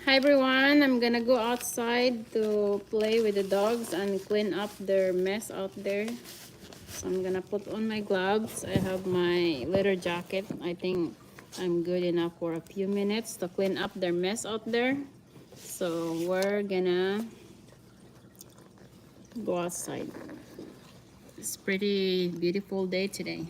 Hi everyone, I'm gonna go outside to play with the dogs and clean up their mess out there. So I'm gonna put on my gloves. I have my leather jacket. I think I'm good enough for a few minutes to clean up their mess out there. So we're gonna go outside. It's pretty beautiful day today.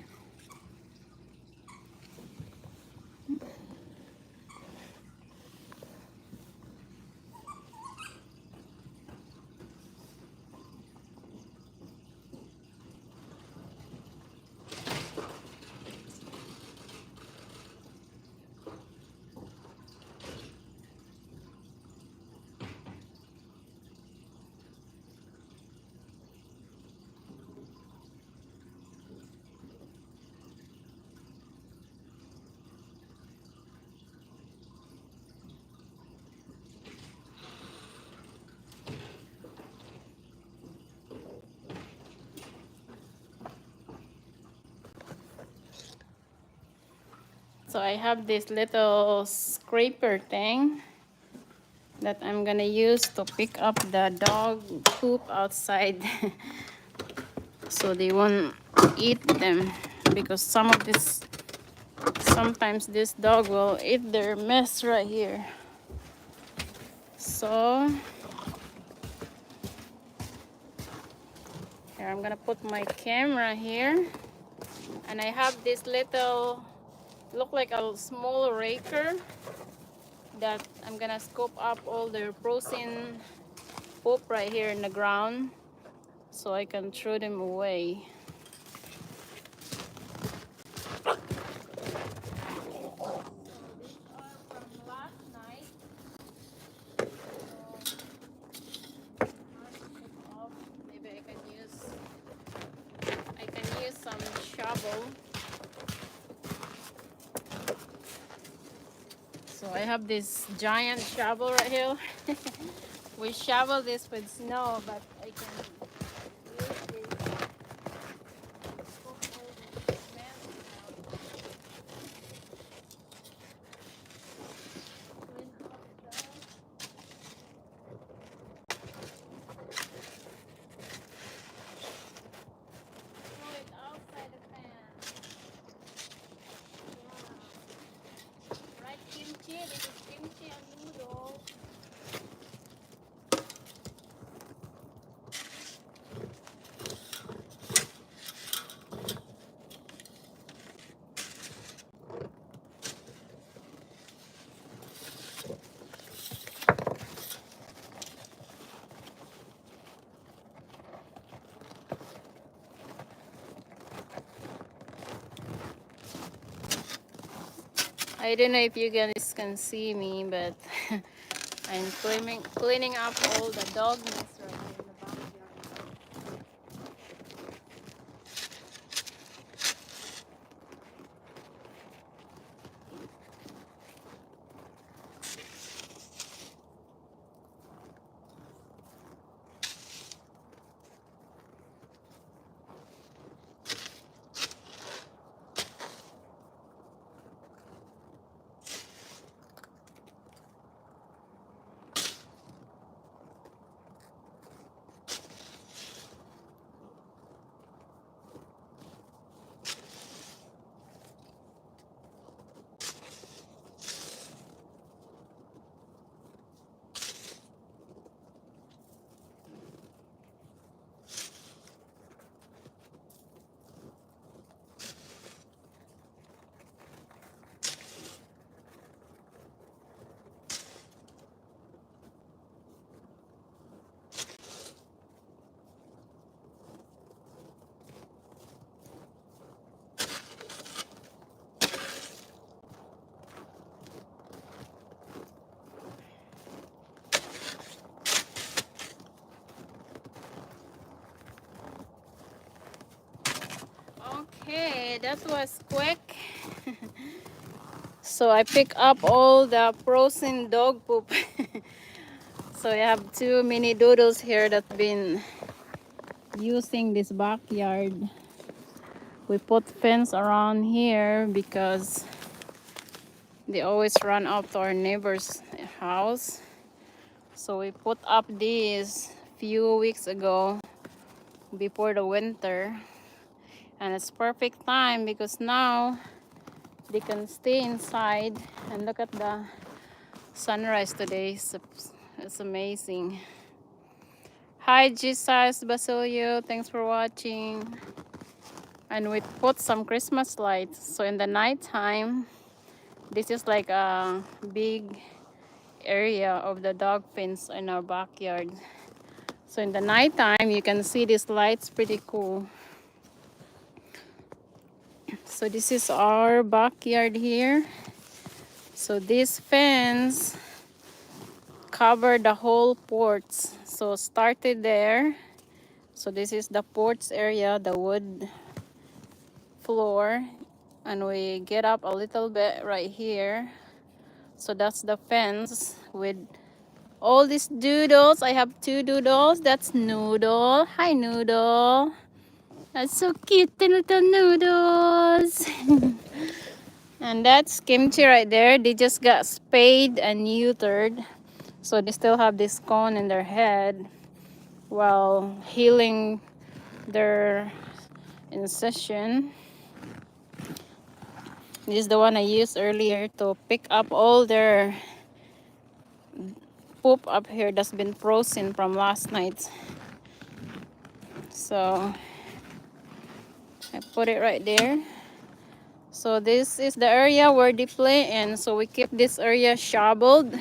So I have this little scraper thing that I'm gonna use to pick up the dog poop outside so they won't eat them, because sometimes this dog will eat their mess right here. So here I'm gonna put my camera here, and I have this little, look like a small raker that I'm gonna scoop up all their frozen poop right here in the ground so I can throw them away. Maybe I can use some shovel. So I have this giant shovel right here. We shovel this with snow, but I can use this. Right, kimchi. This is kimchi and noodles. I don't know if you guys can see me, but I'm cleaning up all the dog mess right here in the backyard. Okay, that was quick. So I pick up all the frozen dog poop. So I have two mini doodles here that been using this backyard. We put fence around here because they always run out to our neighbor's house. So we put up these few weeks ago before the winter, and it's perfect time because now they can stay inside and look at the sunrise today. It's amazing. Hi Jesus Basilio, thanks for watching. And we put some Christmas lights, so in the night time this is like a big area of the dog pens in our backyard. So in the night time you can see these lights, pretty cool. So this is our backyard here. So this fence covered the whole porch. So started there. So this is the porch area, the wood floor, and we get up a little bit right here. So that's the fence with all these doodles. I have two doodles. That's Noodle. Hi Noodle. That's so cute, the little noodles. And that's Kimchi right there. They just got spayed and neutered. So they still have this cone in their head while healing their incision. This is the one I used earlier to pick up all their poop up here that's been frozen from last night. So I put it right there. So this is the area where they play in. So we keep this area shoveled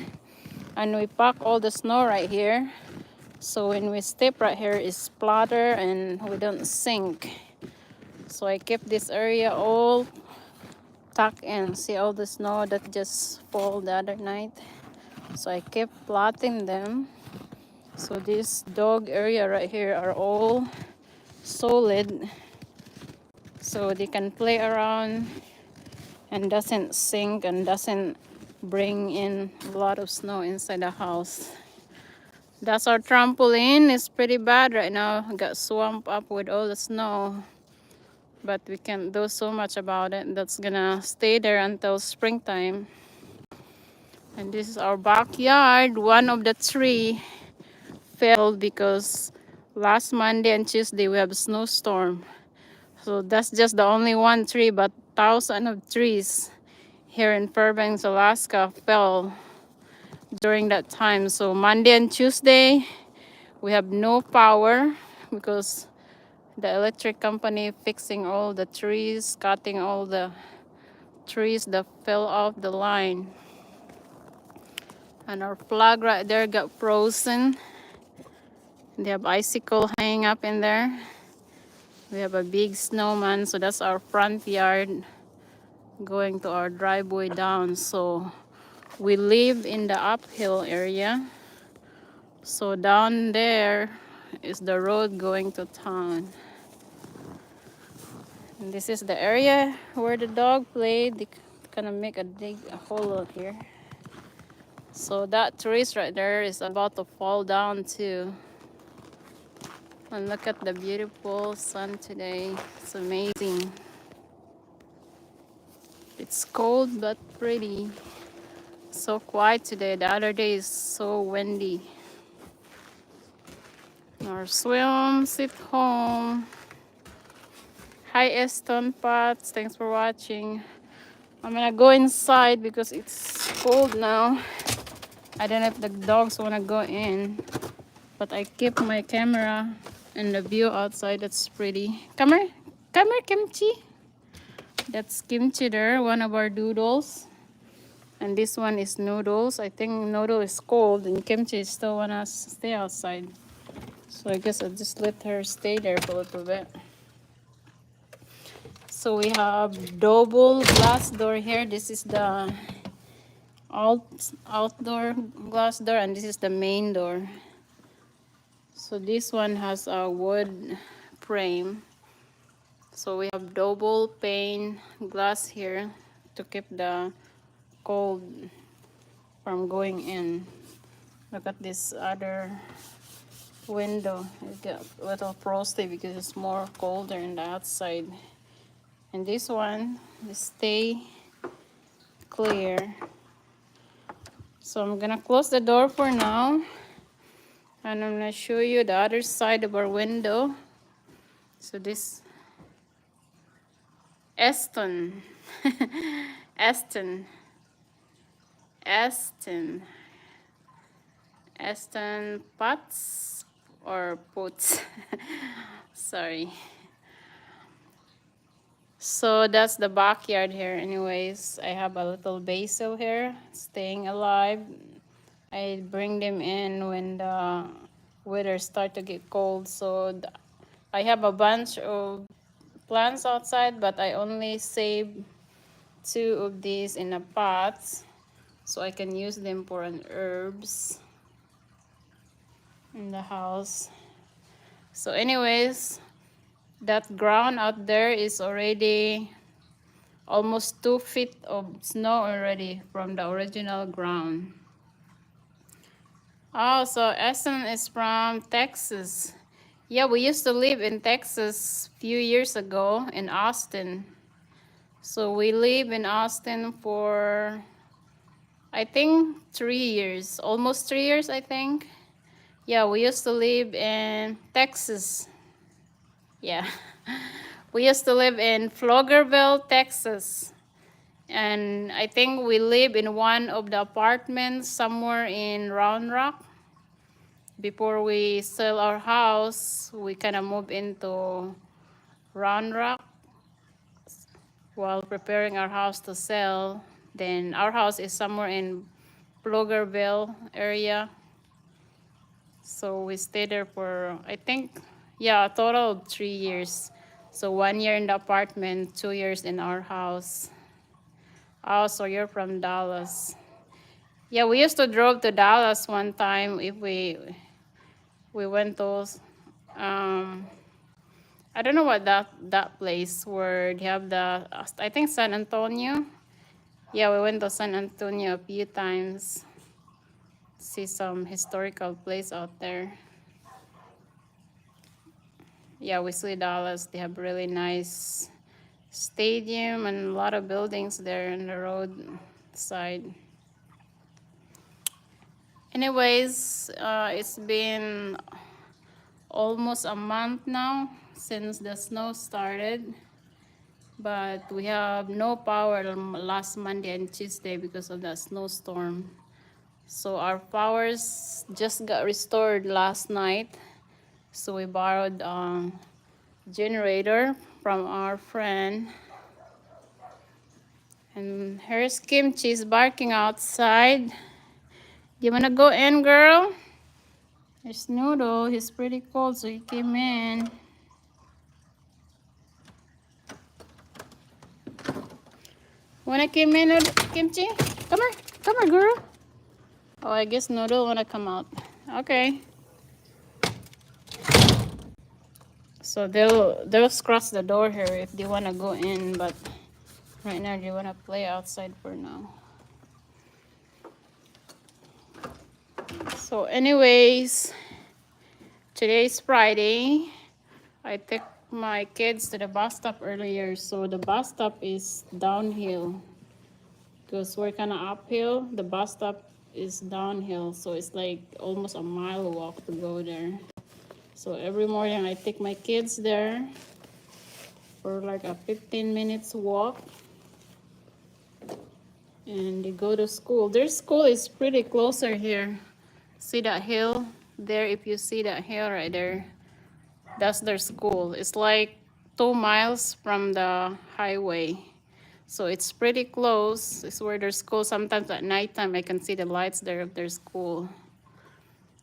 and we pack all the snow right here. So when we step right here is splatter and we don't sink. So I kept this area all tucked in. See all the snow that just fall the other night. So I kept plotting them. So this dog area right here are all solid. So they can play around and doesn't sink and doesn't bring in a lot of snow inside the house. That's our trampoline. It's pretty bad right now. Got swamped up with all the snow. But we can't do so much about it. That's gonna stay there until springtime. And this is our backyard. One of the tree fell because last Monday and Tuesday we have a snowstorm. So that's just the only one tree, but thousands of trees here in Fairbanks, Alaska fell during that time. So Monday and Tuesday we have no power because the electric company fixing all the trees, cutting all the trees that fell off the line. And our plug right there got frozen. They have icicle hanging up in there. We have a big snowman, so that's our front yard going to our driveway down. So we live in the uphill area. So down there is the road going to town. And this is the area where the dog played. They gonna make a hole here. So that tree right there is about to fall down too. And look at the beautiful sun today. It's amazing. It's cold but pretty. So quiet today. The other day is so windy. Our swim, sit home. Hi Eston Potts, thanks for watching. I'm gonna go inside because it's cold now. I don't know if the dogs wanna go in, but I keep my camera and the view outside. That's pretty. Come here, Kimchi. That's Kimchi there, one of our doodles. And this one is Noodles. I think Noodle is cold and Kimchi still wanna stay outside. So I guess I'll just let her stay there for a little bit. So we have double glass door here. This is the outdoor glass door and this is the main door. So this one has a wood frame. So we have double pane glass here to keep the cold from going in. Look at this other window. It got a little frosty because it's more colder in the outside. And this one stay clear. So I'm gonna close the door for now. And I'm gonna show you the other side of our window. So this Aston, Aston, Aston, Aston pots or pots. Sorry. So that's the backyard here. Anyways, I have a little basil here, staying alive. I bring them in when the weather start to get cold. So I have a bunch of plants outside, but I only save 2 of these in a pot so I can use them for an herbs in the house. So anyways, that ground out there is already almost 2 feet of snow already from the original ground. Oh, so Essen is from Texas. Yeah, we used to live in Texas a few years ago in Austin. So we live in Austin for, I think, 3 years, almost 3 years, I think. Yeah, we used to live in Texas. Yeah, we used to live in Pflugerville, Texas. And I think we live in one of the apartments somewhere in Round Rock. Before we sell our house, we kind of moved into Round Rock while preparing our house to sell. Then our house is somewhere in Pflugerville area. So we stayed there for, I think, yeah, a total of 3 years. So 1 year in the apartment, 2 years in our house. Oh, so you're from Dallas. Yeah, we used to drove to Dallas one time if we went to I don't know what that place where they have the, I think San Antonio. Yeah, we went to San Antonio a few times. See some historical place out there. Yeah, we see Dallas. They have really nice stadium and a lot of buildings there on the road side. Anyways, it's been almost a month now since the snow started, but we have no power last Monday and Tuesday because of the snowstorm. So our powers just got restored last night. So we borrowed a generator from our friend. And here's Kimchi is barking outside. Do you wanna go in, girl? There's Noodle. He's pretty cold, so he came in. Wanna come in, Kimchi? Come here, girl. Oh, I guess Noodle wanna come out. Okay. So they'll cross the door here if they wanna go in, but right now they wanna play outside for now. So anyways, today's Friday. I took my kids to the bus stop earlier. So the bus stop is downhill because we're kind of uphill. The bus stop is downhill, so it's like almost a mile walk to go there. So every morning I take my kids there for like a 15 minutes walk, and they go to school. Their school is pretty closer here. See that hill there? If you see that hill right there, that's their school. It's like 2 miles from the highway. So it's pretty close. It's where their school. Sometimes at nighttime I can see the lights there of their school.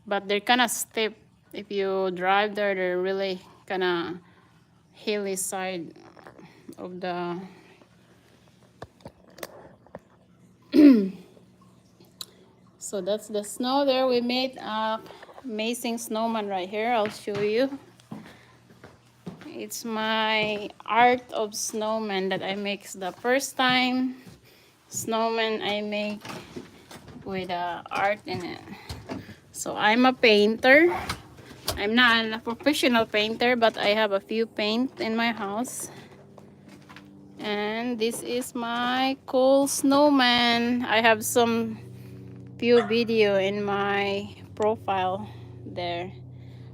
But they're kind of steep. If you drive there, they're really kind of hilly side of the so that's the snow there. We made a amazing snowman right here. I'll show you. It's my art of snowman that I make the first time snowman I make with art in it. So I'm a painter. I'm not a professional painter, but I have a few paint in my house. And this is my cool snowman. I have some few video in my profile there.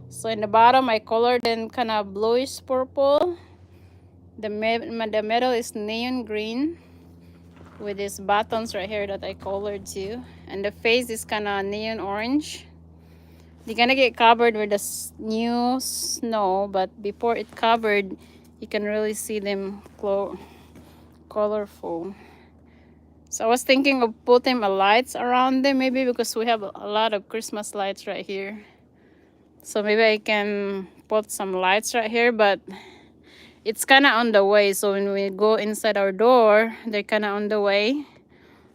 So in the bottom, I colored in kind of bluish purple. The middle is neon green with these buttons right here that I colored too. And the face is kind of neon orange. They're gonna get covered with the new snow, but before it covered, you can really see them colorful. So I was thinking of putting lights around them, maybe, because we have a lot of Christmas lights right here. So maybe I can put some lights right here, but it's kind of on the way. So when we go inside our door, they're kind of on the way.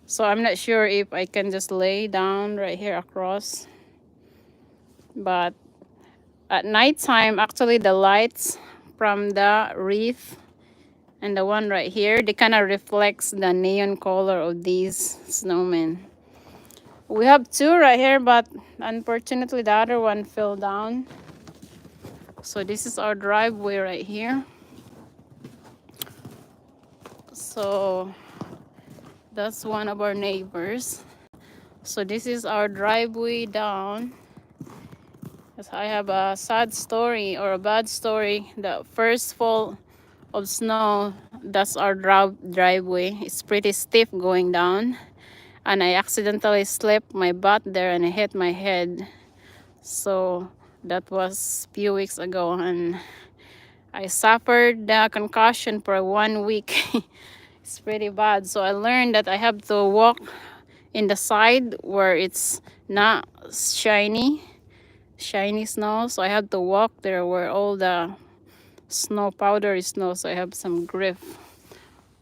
So I'm not sure if I can just lay down right here across. But at nighttime, actually the lights from the wreath and the one right here, they kind of reflects the neon color of these snowmen. We have two right here, but unfortunately the other one fell down. So this is our driveway right here. So that's one of our neighbors. So this is our driveway down. I have a sad story or a bad story. The first fall of snow, that's our driveway. It's pretty steep going down. And I accidentally slipped my butt there and I hit my head. So that was a few weeks ago. And I suffered the concussion for 1 week. It's pretty bad. So I learned that I have to walk in the side where it's not shiny snow. So I had to walk there where all the snow powder is snow. So I have some grip.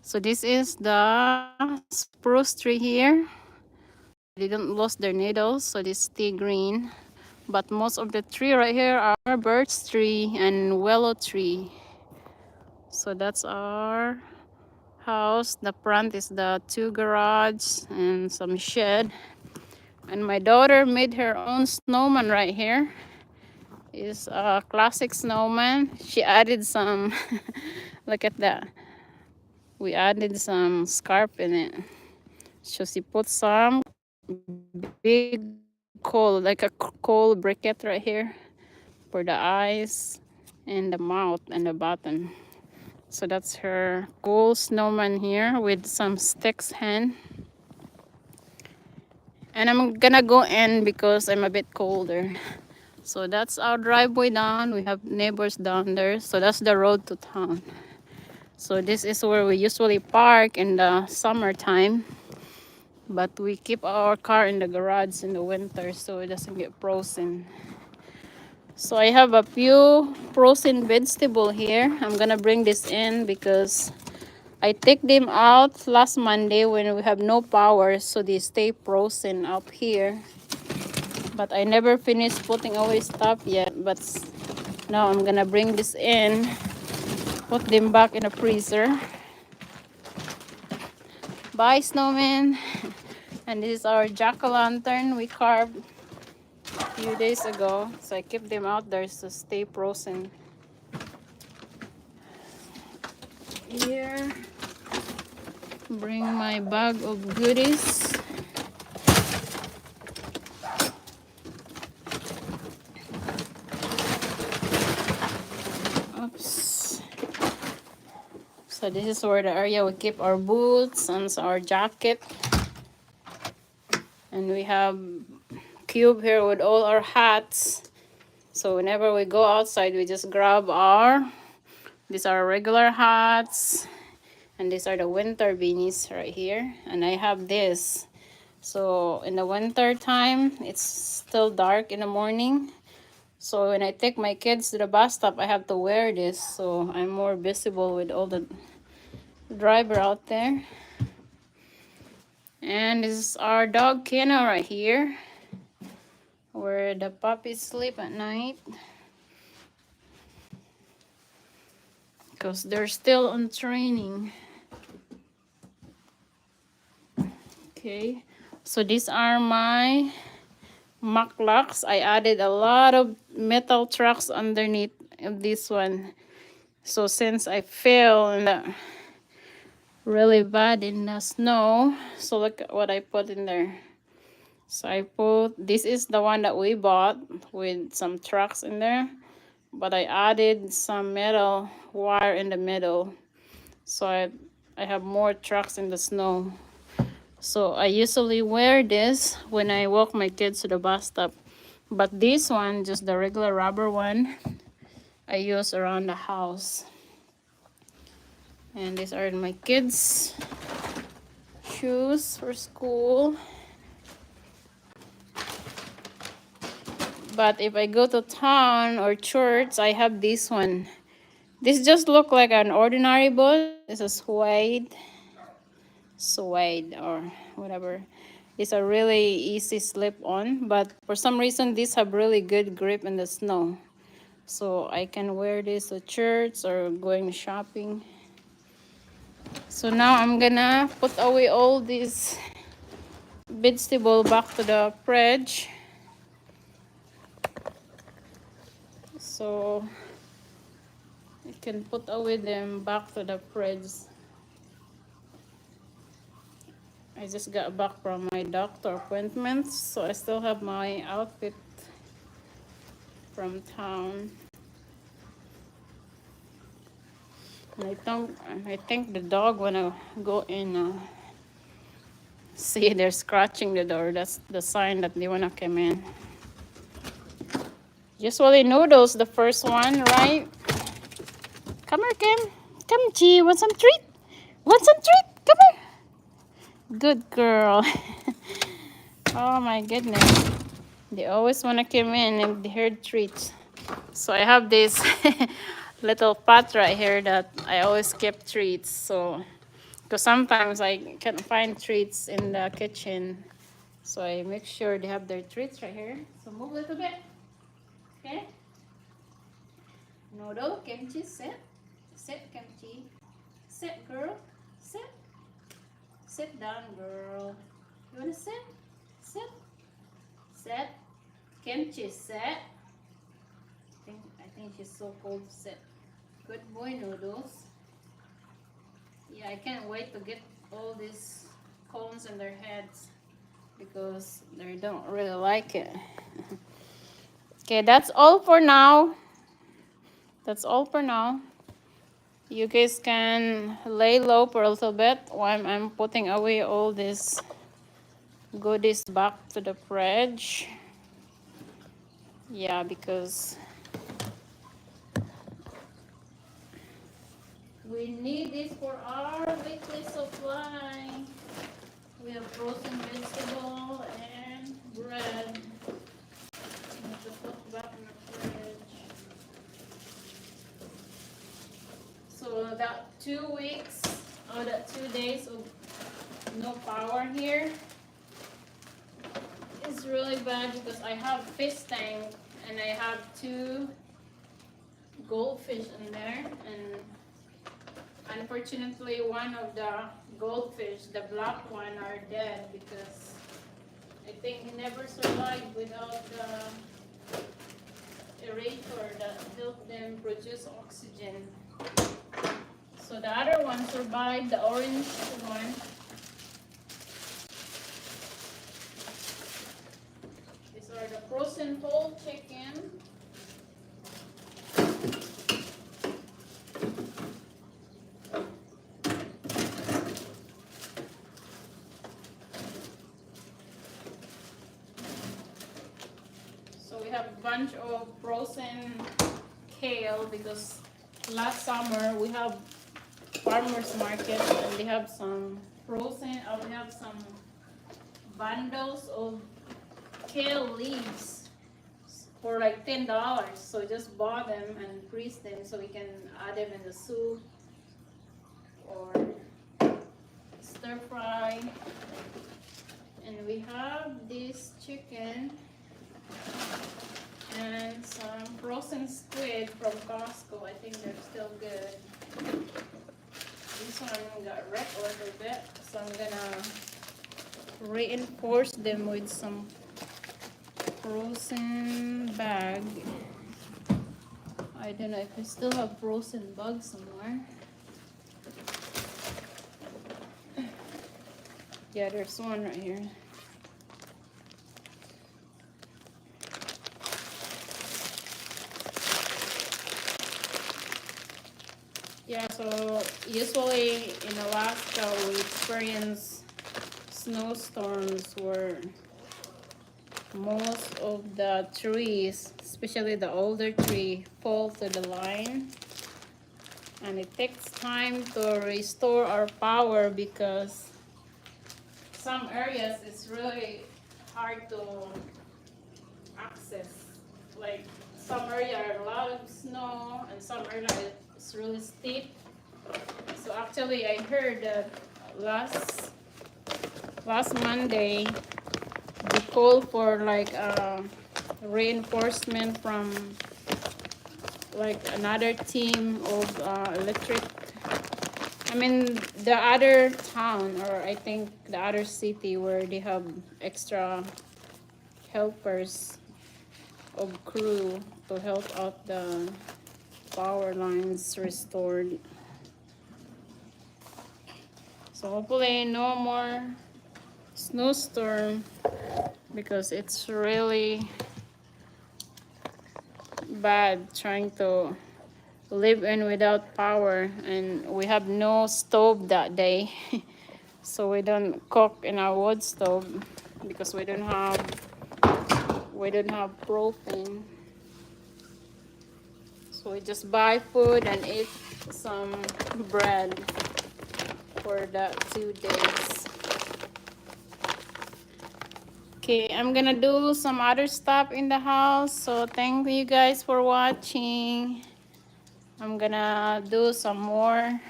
So this is the spruce tree here. They didn't lose their needles, so they stay green. But most of the tree right here are birch tree and willow tree. So that's our house. The front is the 2 garage and some shed. And my daughter made her own snowman right here. It's a classic snowman. She added some, look at that. We added some scarf in it. So she put some big coal, like a coal briquette right here for the eyes and the mouth and the bottom. So that's her cool snowman here with some sticks hand. And I'm gonna go in because I'm a bit colder. So that's our driveway down. We have neighbors down there. So that's the road to town. So this is where we usually park in the summertime. But we keep our car in the garage in the winter so it doesn't get frozen. So I have a few frozen vegetable here. I'm gonna bring this in because I take them out last Monday when we have no power, so they stay frozen up here. But I never finished putting away stuff yet. But now I'm gonna bring this in, put them back in the freezer. Bye, snowman. And this is our jack-o'-lantern we carved a few days ago. So I keep them out there to stay frozen. Here, bring my bag of goodies. Oops. So this is where the area we keep our boots and our jacket. And we have cube here with all our hats. So whenever we go outside, we just grab these are regular hats. And these are the winter beanies right here. And I have this. So in the winter time, it's still dark in the morning. So when I take my kids to the bus stop, I have to wear this. So I'm more visible with all the driver out there. And this is our dog kennel right here, where the puppies sleep at night. Because they're still on training. Okay, so these are my Mack locks. I added a lot of metal tracks underneath of this one. So since I fell in the really bad in the snow, so look at what I put in there. So I put, this is the one that we bought with some trucks in there, but I added some metal wire in the middle. So I have more trucks in the snow. So I usually wear this when I walk my kids to the bus stop. But this one, just the regular rubber one, I use around the house. And these are my kids' shoes for school. But if I go to town or church, I have this one. This just look like an ordinary boot. It's a suede or whatever. It's a really easy slip on, but for some reason these have really good grip in the snow. So I can wear this to church or going shopping. So now I'm gonna put away all these vegetable back to the fridge. So I can put away them back to the fridge. I just got back from my doctor appointment, so I still have my outfit from town. And I think the dog wanna go in. See, they're scratching the door. That's the sign that they wanna come in. Usually noodles, the first one, right? Come here, Kim. Come, G. Want some treat? Want some treat? Come here. Good girl. Oh my goodness. They always wanna come in and they heard treats. So I have this little pot right here that I always keep treats. So, because sometimes I can't find treats in the kitchen. So I make sure they have their treats right here. So move a little bit. Okay? Noodle, kimchi, sit. Sit, kimchi. Sit, girl. Sit. Sit down, girl. You wanna sit? Sit. Sit. Kimchi, sit. I think she's so cold to sit. Good boy, Noodles. Yeah, I can't wait to get all these cones in their heads because they don't really like it. Okay, that's all for now. That's all for now. You guys can lay low for a little bit while I'm putting away all these goodies back to the fridge. Yeah, because we need this for our weekly supply. We have frozen vegetable and bread. We have to put back in the fridge. So that 2 weeks or that 2 days of no power here is really bad because I have fish tank and I have 2 goldfish in there, and unfortunately one of the goldfish, the black one, are dead because I think he never survived without the aerator that helped them produce oxygen. So the other one survived, the orange one. These are the frozen whole chicken. So we have a bunch of frozen kale because last summer we have farmers market and they have some frozen, we have some bundles of kale leaves for like $10. So just bought them and freeze them so we can add them in the soup or stir fry. And we have this chicken and some frozen squid from Costco. I think they're still good. This one got wrecked a little bit, so I'm gonna reinforce them with some frozen bag. I don't know if I still have frozen bugs somewhere. Yeah, there's one right here. Yeah, so usually in Alaska we experience snowstorms where most of the trees, especially the older tree, fall to the line. And it takes time to restore our power because some areas it's really hard to access. Like some area are a lot of snow and some area it's really steep. So actually I heard that last Monday they called for like reinforcement from like another team of electric. I mean the other town or I think the other city where they have extra helpers of crew to help out the power lines restored. So hopefully no more snowstorm because it's really bad trying to live in without power and we have no stove that day. So we don't cook in our wood stove because we don't have propane. So we just buy food and eat some bread for the 2 days. Okay, I'm gonna do some other stuff in the house. So thank you guys for watching. I'm gonna do some more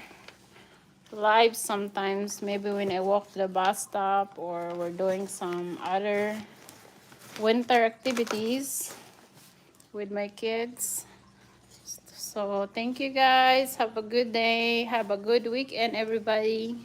live sometimes, maybe when I walk to the bus stop or we're doing some other winter activities with my kids. So thank you guys. Have a good day. Have a good weekend, everybody.